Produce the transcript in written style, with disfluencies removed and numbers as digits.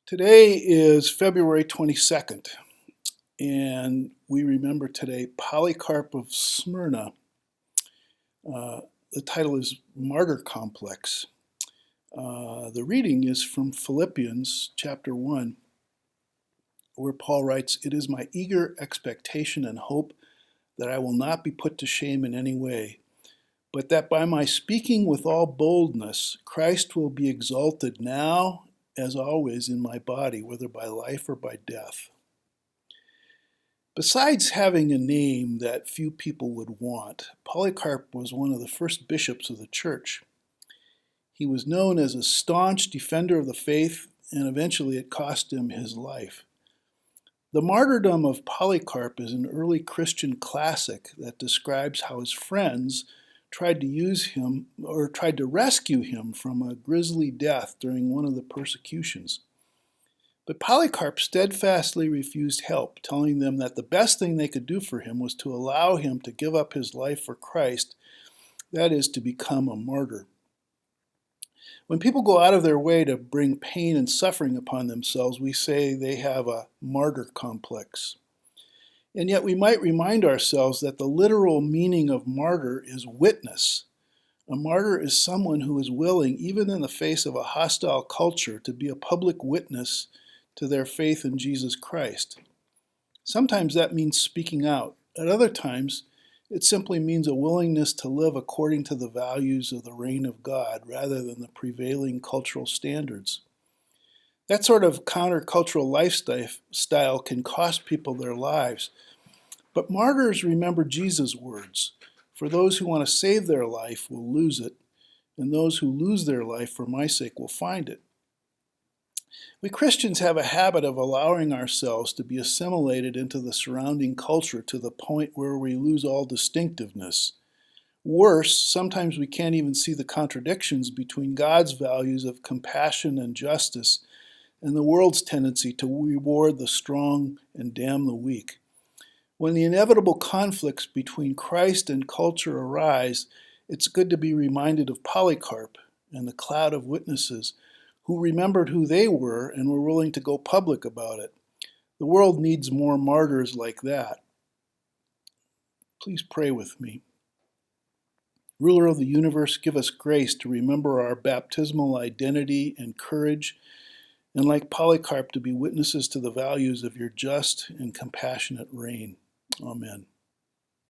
Today is February 22nd, and we remember today Polycarp of Smyrna. The title is Martyr Complex. The reading is from Philippians chapter 1, where Paul writes, "It is my eager expectation and hope that I will not be put to shame in any way, but that by my speaking with all boldness, Christ will be exalted now as always in my body, whether by life or by death." Besides having a name that few people would want, Polycarp was one of the first bishops of the church. He was known as a staunch defender of the faith, and eventually it cost him his life. The martyrdom of Polycarp is an early Christian classic that describes how his friends tried to rescue him from a grisly death during one of the persecutions. But Polycarp steadfastly refused help, telling them that the best thing they could do for him was to allow him to give up his life for Christ, that is, to become a martyr. When people go out of their way to bring pain and suffering upon themselves, we say they have a martyr complex. And yet we might remind ourselves that the literal meaning of martyr is witness. A martyr is someone who is willing, even in the face of a hostile culture, to be a public witness to their faith in Jesus Christ. Sometimes that means speaking out. At other times, it simply means a willingness to live according to the values of the reign of God rather than the prevailing cultural standards. That sort of countercultural lifestyle can cost people their lives. But martyrs remember Jesus' words. For those who want to save their life will lose it, and those who lose their life for my sake will find it. We Christians have a habit of allowing ourselves to be assimilated into the surrounding culture to the point where we lose all distinctiveness. Worse, sometimes we can't even see the contradictions between God's values of compassion and justice and the world's tendency to reward the strong and damn the weak. When the inevitable conflicts between Christ and culture arise, it's good to be reminded of Polycarp and the cloud of witnesses who remembered who they were and were willing to go public about it. The world needs more martyrs like that. Please pray with me. Ruler of the universe, give us grace to remember our baptismal identity and courage, and like Polycarp, to be witnesses to the values of your just and compassionate reign. Amen.